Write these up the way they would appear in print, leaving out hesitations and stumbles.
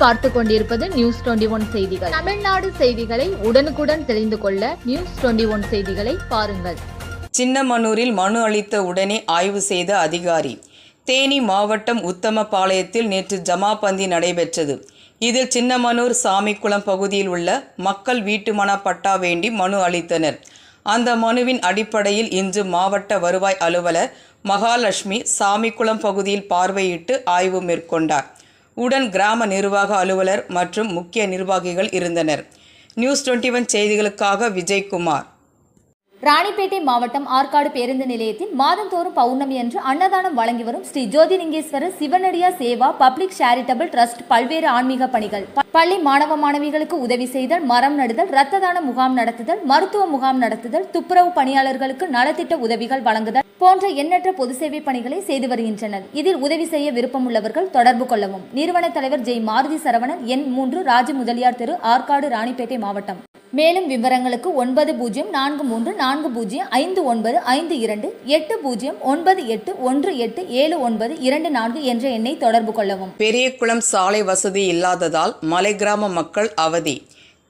நீங்கள் பார்த்துக் கொண்டிருப்பது நியூஸ் 21 செய்திகள். தமிழ்நாடு செய்திகளை உடனுக்குடன் தெரிந்து கொள்ள நியூஸ் 21 செய்திகளை பாருங்கள். சின்னமனூரில் மனு அளித்த உடனே ஆய்வு செய்த அதிகாரி. தேனி மாவட்டம் உத்தமபாளையத்தில் நேற்று ஜமாபந்தி நடைபெற்றது. இதில் சின்னமனூர் சாமிக்குளம் பகுதியில் உள்ள மக்கள் வீட்டுமன பட்டா வேண்டி மனு அளித்தனர். அந்த மனுவின் அடிப்படையில் இன்று மாவட்ட வருவாய் அலுவலர் மகாலட்சுமி சாமிக்குளம் பகுதியில் பார்வையிட்டு ஆய்வு மேற்கொண்டார். உடன் கிராம நிர்வாக அலுவலர் மற்றும் முக்கிய நிர்வாகிகள் இருந்தனர். நியூஸ் 21 செய்திகளுக்காக விஜயகுமார். ராணிப்பேட்டை மாவட்டம் ஆற்காடு பேருந்து நிலையத்தில் மாதந்தோறும் பௌர்ணமி அன்று அன்னதானம் வழங்கி வரும் Sri Jothilingeswarar சிவனடியா Seva public charitable trust பல்வேறு ஆன்மீக பணிகள், பள்ளி மாணவ மாணவிகளுக்கு உதவி செய்தல், மரம் நடுதல், இரத்த தான முகாம் நடத்துதல், மருத்துவ முகாம் நடத்துதல், துப்புரவு பணியாளர்களுக்கு நலத்திட்ட உதவிகள் வழங்குதல் போன்ற எண்ணற்ற பொது சேவை பணிகளை செய்து வருகின்றனர். இதில் உதவி செய்ய விருப்பமுள்ளவர்கள் தொடர்பு கொள்ளவும். நிறுவன தலைவர் ஜெய் மாருதி சரவணன், எண் 3, ராஜ முதலியார் தெரு, ஆற்காடு, ராணிப்பேட்டை மாவட்டம். மேலும் விவரங்களுக்கு 9040405952 8098187924 என்ற எண்ணை தொடர்பு கொள்ளவும். பெரியகுளம் சாலை வசதி இல்லாததால் மலை கிராம மக்கள் அவதி.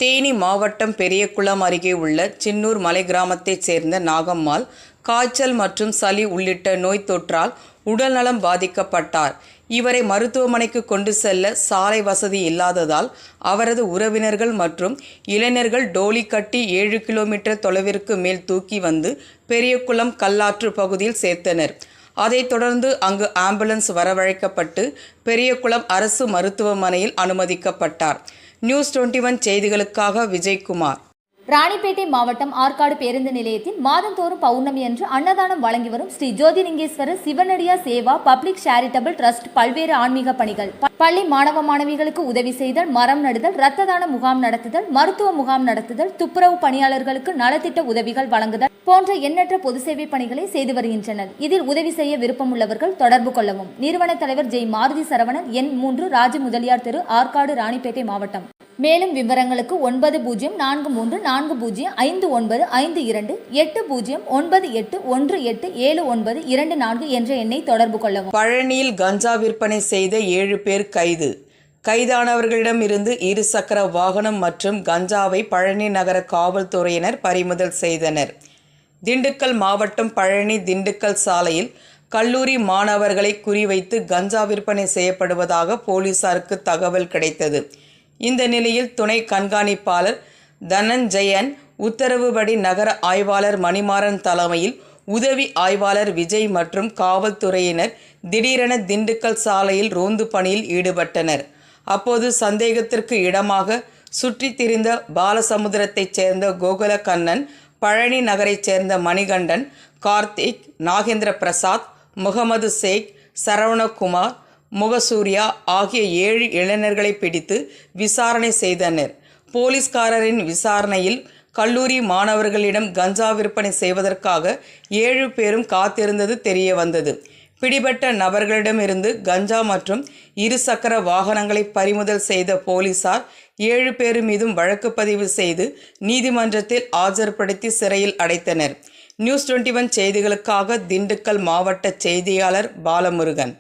தேனி மாவட்டம் பெரியகுளம் அருகே உள்ள சின்னூர் மலை கிராமத்தைச் சேர்ந்த நாகம்மாள் காய்ச்சல் மற்றும் சளி உள்ளிட்ட நோய் தொற்றால் உடல்நலம் பாதிக்கப்பட்டார். இவரை மருத்துவமனைக்கு கொண்டு செல்ல சாலை வசதி இல்லாததால் அவரது உறவினர்கள் மற்றும் இளைஞர்கள் டோலி கட்டி 7 கிலோமீட்டர் தொலைவிற்கு மேல் தூக்கி வந்து பெரியகுளம் கல்லாற்று பகுதியில் சேர்த்தனர். அதைத் தொடர்ந்து அங்கு ஆம்புலன்ஸ் வரவழைக்கப்பட்டு பெரியகுளம் அரசு மருத்துவமனையில் அனுமதிக்கப்பட்டார். நியூஸ் 21 செய்திகளுக்காக விஜயகுமார். ராணிப்பேட்டை மாவட்டம் ஆற்காடு பேருந்து நிலையத்தில் மாதந்தோறும் பௌர்ணமி அன்று அன்னதானம் வழங்கி வரும் Sri Jothilingeswarar சிவனடியா Seva public charitable trust பல்வேறு ஆன்மீக பணிகள், பள்ளி மாணவ மாணவிகளுக்கு உதவி செய்தல், மரம் நடுதல், இரத்த தான முகாம் நடத்துதல், மருத்துவ முகாம் நடத்துதல், துப்புரவு பணியாளர்களுக்கு நலத்திட்ட உதவிகள் வழங்குதல் போன்ற எண்ணற்ற பொது சேவை பணிகளை செய்து வருகின்றனர். இதில் உதவி செய்ய விருப்பமுள்ளவர்கள் தொடர்பு கொள்ளவும். நிறுவன தலைவர் ஜெய் மாருதி சரவணன், எண் 3, ராஜ முதலியார் தெரு, ஆற்காடு, ராணிப்பேட்டை மாவட்டம். மேலும் விவரங்களுக்கு 9040405952 8098187924 என்ற எண்ணை தொடர்பு கொள்ளவும். பழனியில் கஞ்சா விற்பனை செய்த 7 பேர் கைது. கைதானவர்களிடம் இருந்து 2 சக்கர வாகனம் மற்றும் கஞ்சாவை பழனி நகர காவல்துறையினர் பறிமுதல் செய்தனர். திண்டுக்கல் மாவட்டம் பழனி திண்டுக்கல் சாலையில் கல்லூரி மாணவர்களை குறிவைத்து கஞ்சா விற்பனை செய்யப்படுவதாக போலீசாருக்கு தகவல் கிடைத்தது. இந்த நிலையில் துணை கண்காணிப்பாளர் தனஞ்சயன் உத்தரவுபடி நகர ஆய்வாளர் மணிமாறன் தலைமையில் உதவி ஆய்வாளர் விஜய் மற்றும் காவல்துறையினர் திடீரென திண்டுக்கல் சாலையில் ரோந்து பணியில் ஈடுபட்டனர். அப்போது சந்தேகத்திற்கு இடமாக சுற்றித் திரிந்த பாலசமுத்திரத்தைச் சேர்ந்த கோகுலக்கண்ணன், பழனி நகரைச் சேர்ந்த மணிகண்டன், கார்த்திக், நாகேந்திர பிரசாத், முகமது ஷேக், சரவணகுமார், முகசூர்யா ஆகிய 7 இளைஞர்களை பிடித்து விசாரணை செய்தனர். போலீஸ்காரரின் விசாரணையில் கல்லூரி மாணவர்களிடம் கஞ்சா விற்பனை செய்வதற்காக 7 பேரும் காத்திருந்தது தெரிய வந்தது. பிடிபட்ட நபர்களிடமிருந்து கஞ்சா மற்றும் 2 சக்கர வாகனங்களை பறிமுதல் செய்த போலீசார் 7 பேர் மீதும் வழக்கு பதிவு செய்து நீதிமன்றத்தில் ஆஜர்படுத்தி சிறையில் அடைத்தனர். நியூஸ் 21 செய்திகளுக்காக திண்டுக்கல் மாவட்ட செய்தியாளர் பாலமுருகன்.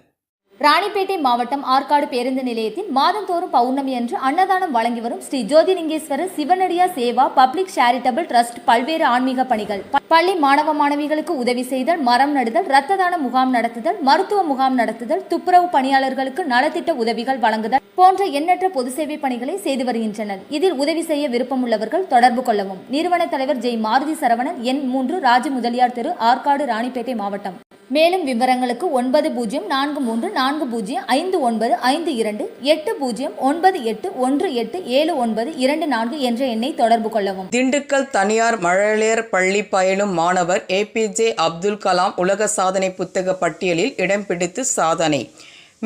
ராணிப்பேட்டை மாவட்டம் ஆற்காடு பேருந்து நிலையத்தில் மாதந்தோறும் பௌர்ணமி அன்று அன்னதானம் வழங்கி வரும் Sri Jothilingeswarar சிவனடியா Seva public charitable trust பல்வேறு ஆன்மீக பணிகள், பள்ளி மாணவ மாணவிகளுக்கு உதவி செய்தல், மரம் நடுதல், இரத்த தான முகாம் நடத்துதல், மருத்துவ முகாம் நடத்துதல், துப்புரவு பணியாளர்களுக்கு நலத்திட்ட உதவிகள் வழங்குதல் போன்ற எண்ணற்ற பொது சேவை பணிகளை செய்து வருகின்றனர். இதில் உதவி செய்ய விருப்பமுள்ளவர்கள் தொடர்பு கொள்ளவும். நிறுவன தலைவர் ஜெய் மாருதி சரவணன், எண் 3, ராஜ முதலியார் தெரு, ஆற்காடு, ராணிப்பேட்டை மாவட்டம். மேலும் விவரங்களுக்கு 9040405952 8098187924 என்ற எண்ணை தொடர்பு கொள்ளவும். திண்டுக்கல் தனியார் மழலையர் பள்ளி பயிலும் மாணவர் APJ அப்துல் கலாம் உலக சாதனை புத்தக பட்டியலில் இடம் பிடித்து சாதனை.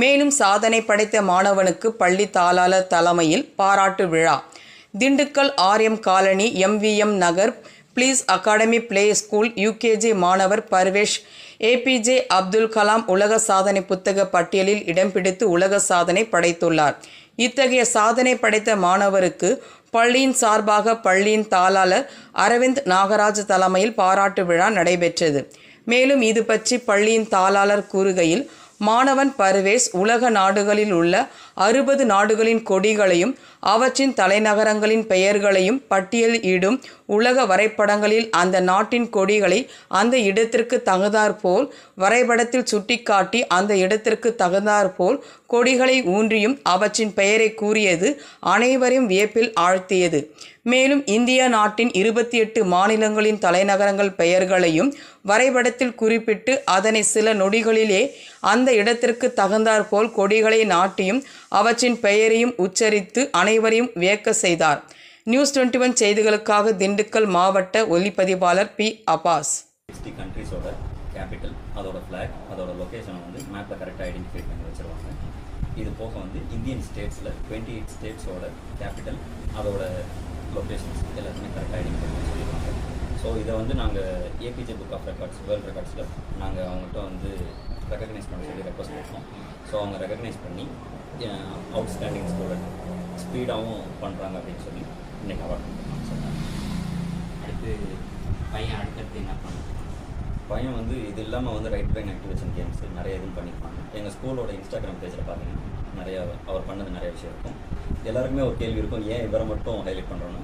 மேலும் சாதனை படைத்த மாணவனுக்கு பள்ளி தாளாளர் தலைமையில் பாராட்டு விழா. Dindigul RM colony MVM Nagar please academy play school UKG மாணவர் பர்வேஷ் APJ அப்துல் கலாம் உலக சாதனை புத்தக பட்டியலில் இடம் பிடித்து உலக சாதனை படைத்துள்ளார். இத்தகைய சாதனை படைத்த மாணவருக்கு பள்ளியின் சார்பாக பள்ளியின் தாளாளர் அரவிந்த் நாகராஜ் தலைமையில் பாராட்டு விழா நடைபெற்றது. மேலும் இது பற்றி பள்ளியின் தாளாளர் கூறுகையில், மாணவன் பர்வேஸ் உலக நாடுகளில் உள்ள 60 நாடுகளின் கொடிகளையும் அவற்றின் தலைநகரங்களின் பெயர்களையும் பட்டியலிடும் உலக வரைபடங்களில் அந்த நாட்டின் கொடிகளை அந்த இடத்திற்கு தகுந்தாற்போல் வரைபடத்தில் சுட்டிக்காட்டி அந்த இடத்திற்கு தகுந்தாற்போல் கொடிகளை ஊன்றியும் அவற்றின் பெயரை கூறியது அனைவரையும் வியப்பில் ஆழ்த்தியது. மேலும் இந்திய நாட்டின் 28 மாநிலங்களின் தலைநகரங்கள் பெயர்களையும் வரைபடத்தில் குறிப்பிட்டு அதனை சில நொடிகளிலே அந்த இடத்திற்கு தகுந்தாற்போல் கொடிகளை நாட்டியும் அவற்றின் பெயரையும் உச்சரித்து அனைவரையும் வியக்க செய்தார். நியூஸ் 21 செய்திகளுக்காக திண்டுக்கல் மாவட்ட ஒலிப்பதிவாளர் பி. அப்பாஸ். 60 கண்ட்ரிஸோட கேபிட்டல், அதோட ஃப்ளாக், அதோட லொக்கேஷனை வந்து மேப்பில் கரெக்டாக ஐடென்டிஃபை பண்ணி வச்சுருவாங்க. இது போக வந்து இந்தியன் ஸ்டேட்ஸில் 28 ஸ்டேட்ஸோட கேபிட்டல், அதோட லொக்கேஷன்ஸ் எல்லாத்தையுமே கரெக்டாக ஐடென்டிஃபை பண்ணி சொல்லிடுவாங்க. ஸோ இதை வந்து நாங்கள் APJ book of records, world ரெக்கார்ட்ஸில் நாங்கள் அவங்ககிட்ட வந்து ரெக்கக்னைஸ் பண்ண சொல்லி ரெக்வஸ்ட் பண்ணோம். ஸோ அவங்க ரெக்கக்னைஸ் பண்ணி அவுட்ஸ்டாண்டிங் ஸ்டூடெண்ட் ஸ்பீடாகவும் பண்ணுறாங்க அப்படின்னு சொல்லி இன்றைக்கி அவார்ட் பண்ணுறாங்க. சொன்னாங்க. அடுத்து அடுத்தடுத்து என்ன பண்ணுறோம்? பையன் வந்து இது இல்லாமல் வந்து ரைட் பிரெயின் ஆக்டிவேஷன் கேம்ஸ் நிறைய இதுவும் பண்ணியிருப்பாங்க. எங்கள் ஸ்கூலோட இன்ஸ்டாகிராம் பேஜில் பார்த்தீங்கன்னா நிறையா அவர் பண்ணது நிறைய விஷயம் இருக்கும். எல்லாருக்குமே ஒரு கேள்வி இருக்கும், ஏன் இவரை மட்டும் ஹைலைட் பண்ணுறோன்னு.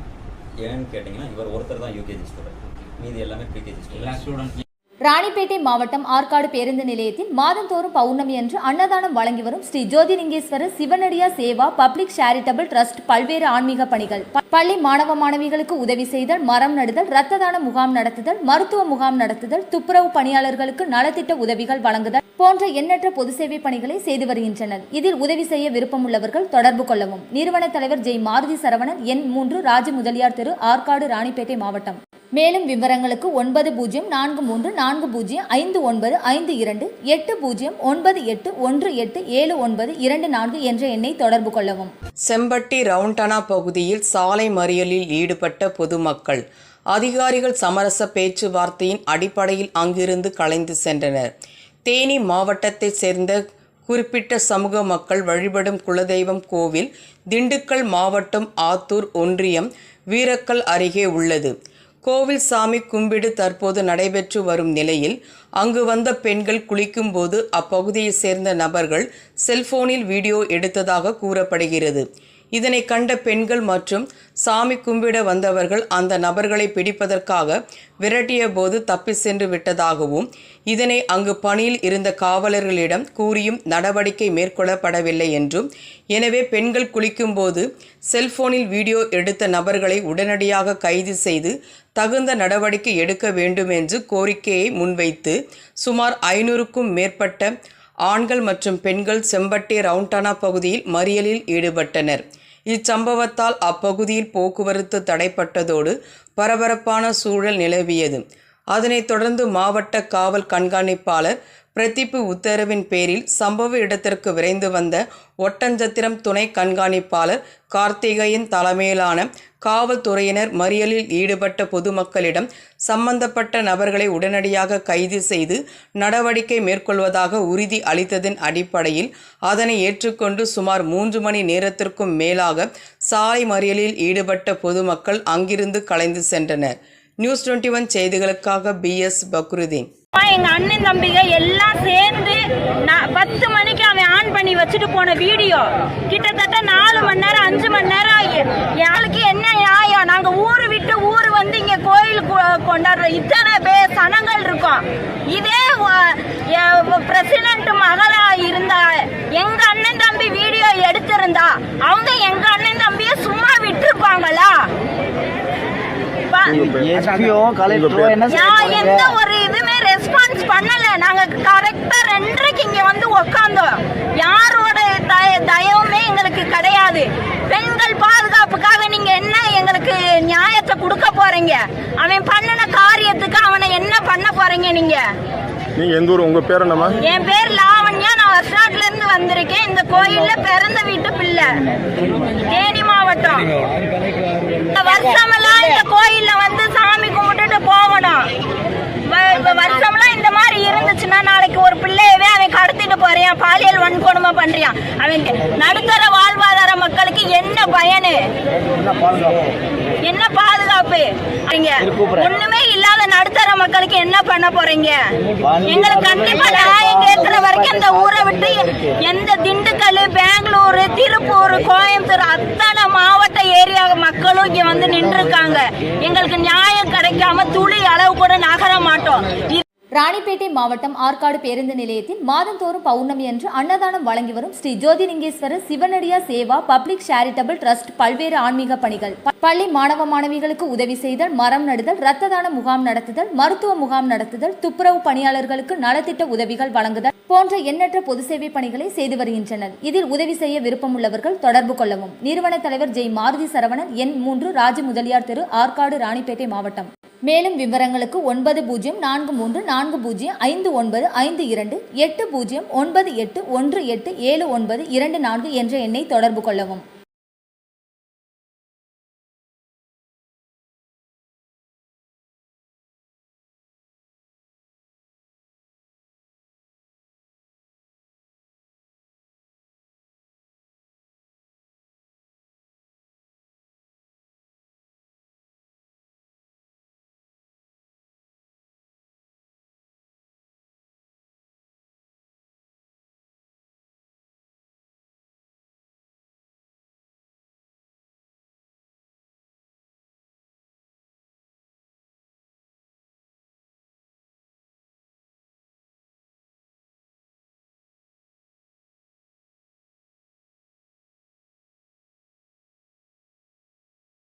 ஏன்னு கேட்டிங்கன்னா இவர் ஒருத்தர் தான் யூகேஜி ஸ்டூடெண்ட், மீதி எல்லாமே ப்ரீகேஜி ஸ்டூடெண்ட். ராணிப்பேட்டை மாவட்டம் ஆற்காடு பேருந்து நிலையத்தில் மாதந்தோறும் பௌர்ணமி அன்று அன்னதானம் வழங்கி வரும் Sri Jothilingeswarar சிவனடியா Seva public charitable trust பல்வேறு ஆன்மீக பணிகள், பள்ளி மாணவ மாணவிகளுக்கு உதவி செய்தல், மரம் நடுதல், இரத்த தான முகாம் நடத்துதல், மருத்துவ முகாம் நடத்துதல், துப்புரவு பணியாளர்களுக்கு நலத்திட்ட உதவிகள் வழங்குதல் போன்ற எண்ணற்ற பொது சேவை பணிகளை செய்து வருகின்றனர். இதில் உதவி செய்ய விருப்பமுள்ளவர்கள் தொடர்பு கொள்ளவும். நிறுவன தலைவர் ஜெய் மாருதி சரவணன், எண் 3, ராஜ முதலியார் தெரு, ஆற்காடு, ராணிப்பேட்டை மாவட்டம். மேலும் விவரங்களுக்கு 9040405952 8098181724 என்ற எண்ணை தொடர்பு கொள்ளவும். செம்பட்டி ரவுண்டனா பகுதியில் சாலை மறியலில் ஈடுபட்ட பொதுமக்கள் அதிகாரிகள் சமரச பேச்சுவார்த்தையின் அடிப்படையில் அங்கிருந்து கலைந்து சென்றனர். தேனி மாவட்டத்தைச் சேர்ந்த குறிப்பிட்ட சமூக மக்கள் வழிபடும் குலதெய்வம் கோவில் திண்டுக்கல் மாவட்டம் ஆத்தூர் ஒன்றியம் வீரக்கல் அருகே உள்ளது. கோவில் சாமி கும்பிடு தற்போது நடைபெற்று வரும் நிலையில் அங்கு வந்த பெண்கள் குளிக்கும்போது அப்பகுதியைச் சேர்ந்த நபர்கள் செல்போனில் வீடியோ எடுத்ததாக கூறப்படுகிறது. இதனை கண்ட பெண்கள் மற்றும் சாமி கும்பிட வந்தவர்கள் அந்த நபர்களை பிடிப்பதற்காக விரட்டிய போது தப்பி சென்று விட்டதாகவும், இதனை அங்கு பணியில் இருந்த காவலர்களிடம் கூறியும் நடவடிக்கை மேற்கொள்ளப்படவில்லை என்றும், எனவே பெண்கள் குளிக்கும்போது செல்போனில் வீடியோ எடுத்த நபர்களை உடனடியாக கைது செய்து தகுந்த நடவடிக்கை எடுக்க வேண்டும் என்று கோரிக்கையை முன்வைத்து சுமார் 500க்கும் மேற்பட்ட ஆண்கள் மற்றும் பெண்கள் செம்பட்டி ரவுண்டனா பகுதியில் மறியலில் ஈடுபட்டனர். இச்சம்பவத்தால் அப்பகுதியில் போக்குவரத்து தடைப்பட்டதோடு பரபரப்பான சூழல் நிலவியது. அதனைத் தொடர்ந்து மாவட்ட காவல் கண்காணிப்பாளர் பிரதீப் உத்தரவின் பேரில் சம்பவ இடத்திற்கு விரைந்து வந்த ஒட்டஞ்சத்திரம் துணை கண்காணிப்பாளர் கார்த்திகேயன் தலைமையிலான காவல்துறையினர் மறியலில் ஈடுபட்ட பொதுமக்களிடம் சம்பந்தப்பட்ட நபர்களை உடனடியாக கைது செய்து நடவடிக்கை மேற்கொள்வதாக உறுதி அளித்ததன் அடிப்படையில் அதனை ஏற்றுக்கொண்டு சுமார் 3 மணி நேரத்திற்கும் மேலாக சாலை மறியலில் ஈடுபட்ட பொதுமக்கள் அங்கிருந்து கலைந்து சென்றனர். நியூஸ் 21 செய்திகளுக்காக BS பக்ருதீன். எங்க அண்ணன் தம்பிங்க எல்லாம் சேர்ந்து 10 மணிக்கு அவன் ஆன் பண்ணி வச்சுட்டு போன வீடியோ கிட்டத்தட்ட 4 மணி நேரம் 5 மணி நேரம் யாருக்கு என்ன நியாயம்? நாங்க ஊரு விட்டு ஊரு வந்து இங்க கோயில் கொண்டாடுற இத்தனை சனங்கள் இருக்கோம். இதே பிரசிடென்ட் மகளா இருந்தா எங்க அண்ணன் தம்பி வீடியோ எடுத்திருந்தா அவங்க எங்க அண்ணன் தம்பிய சும்மா விட்டுருப்பாங்களா? எந்த ஒரு இதுமே ரெஸ்பான்ஸ் பண்ணல. நாங்க கரெக்டா 2:30 இங்க வந்து உட்கார்ந்தோம். யாரோட தயவுமே எங்களுக்கு கிடையாது. பெண்கள் பாதுகாப்புக்காக நீங்க என்ன எங்களுக்கு நியாயத்தை கொடுக்க போறீங்க? அவன் பண்ணின காரியத்துக்கு அவனை என்ன பண்ண போறீங்க? நீங்க எந்த ஊர்? உங்க பேர் என்னமா? என் பேர் லாவண்யா. நான் வருஷாட்ல இருந்து வந்திருக்கேன். இந்த கோயில்ல பிறந்த வீட்டு பிள்ளை, தேனி மாவட்டம். வருஷமெல்லாம் இந்த கோயில்ல வந்து சாமி கும்பிட்டுட்டு போகணும். வருஷம்லாம் இந்த மாதிரி இருந்துச்சுன்னா நாளைக்கு ஒரு பிள்ளையவே அவன் கடத்திட்டு போறியான், பாலியல் வன்கொடுமை பண்றியான். அவன் நடுத்தர வாழ்வாதார மக்களுக்கு என்ன பயனு, என்ன பாதுகாப்பு? ஒண்ணுமே இல்லாத நடுத்தர மக்களுக்கு என்ன பண்ண போறீங்க? எங்களுக்கு கண்டிப்பா நியாயம் இருக்கிற வரைக்கும் இந்த ஊரை விட்டு எந்த திண்டுக்கல், பெங்களூரு, திருப்பூர், கோயம்புத்தூர் அத்தனை மாவட்ட ஏரியா மக்களும் இங்க வந்து நின்று இருக்காங்க. எங்களுக்கு நியாயம் கிடைக்காம துளி அளவு கூட நகர மாட்டோம். ராணிப்பேட்டை மாவட்டம் ஆற்காடு பேருந்து நிலையத்தில் மாதந்தோறும் பௌர்ணமி அன்று அன்னதானம் வழங்கி வரும் Sri Jothilingeswarar சிவனடியா Seva public charitable trust பல்வேறு ஆன்மீக பணிகள், பள்ளி மாணவ மாணவிகளுக்கு உதவி செய்தல், மரம் நடுதல், இரத்த தான முகாம் நடத்துதல், மருத்துவ முகாம் நடத்துதல், துப்புரவு பணியாளர்களுக்கு நலத்திட்ட உதவிகள் வழங்குதல் போன்ற எண்ணற்ற பொது சேவை பணிகளை செய்து வருகின்றனர். இதில் உதவி செய்ய விருப்பமுள்ளவர்கள் தொடர்பு கொள்ளவும். நிறுவன தலைவர் ஜெய் மாருதி சரவணன், எண் 3, ராஜ முதலியார் தெரு, ஆற்காடு, ராணிப்பேட்டை மாவட்டம். மேலும் விவரங்களுக்கு 90405952 8098187974 என்ற எண்ணை தொடர்பு கொள்ளவும்.